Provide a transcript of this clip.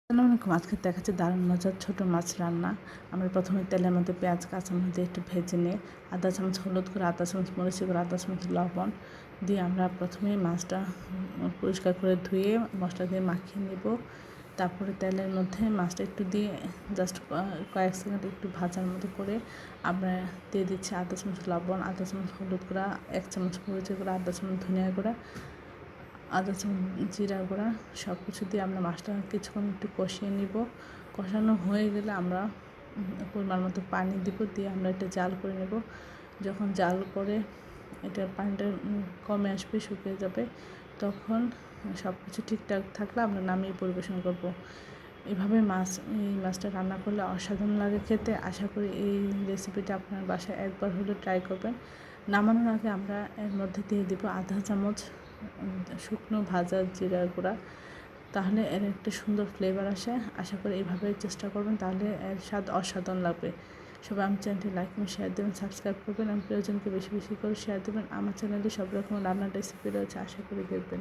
আসসালামু আলাইকুম। আজকে দেখাচ্ছে দারুণ মজার ছোটো মাছ রান্না। আমরা প্রথমে তেলের মধ্যে পেঁয়াজ কাঁচামরিচ দিয়ে একটু ভেজে নিয়ে আধা চামচ হলুদ করে, আধা চামচ মরিচ করে, আধা চামচ লবণ দিয়ে আমরা প্রথমেই মাছটা পরিষ্কার করে ধুয়ে মশলা দিয়ে মাখিয়ে নেব। তারপরে তেলের মধ্যে মাছটা একটু দিয়ে জাস্ট কয়েক সেকেন্ড একটু ভাজার মতো করে আমরা দিয়ে দিচ্ছি আধা চামচ লবণ, আধা চামচ হলুদ গুঁড়া, 1 চামচ মরিচ গুঁড়া, আধা চামচ ধনিয়া গুঁড়া, আধা চামচ জিরা গুঁড়া, সব কিছু দিয়ে আমরা মাছটা কিছুক্ষণ একটু কষিয়ে নিব। কষানো হয়ে গেলে আমরা পরিমাণ মতো পানি দিব, দিয়ে আমরা এটা জাল করে নেব। যখন জাল করে এটা পানিটা কমে আসবে, শুকিয়ে যাবে, তখন সব কিছু ঠিকঠাক থাকলে আমরা নামিয়ে পরিবেশন করব। এভাবে এই মাছটা রান্না করলে অসাধারণ লাগে খেতে। আশা করি এই রেসিপিটা আপনার বাসায় একবার হলেও ট্রাই করবেন। নামানোর আগে আমরা এর মধ্যে দিয়ে দিব আধা চামচ শুকনো ভাজা জিরার গুঁড়া, তাহলে এর একটা সুন্দর ফ্লেভার আসে। আশা করি এইভাবে চেষ্টা করবেন, তাহলে এর স্বাদ অসাধারণ লাগবে। সবাই আমার চ্যানেলটি লাইক এবং শেয়ার দেবেন, সাবস্ক্রাইব করবেন এবং প্রিয়জনকে বেশি বেশি করে শেয়ার দেবেন। আমার চ্যানেলে সব রকম রান্নার রেসিপি রয়েছে, আশা করি দেখবেন।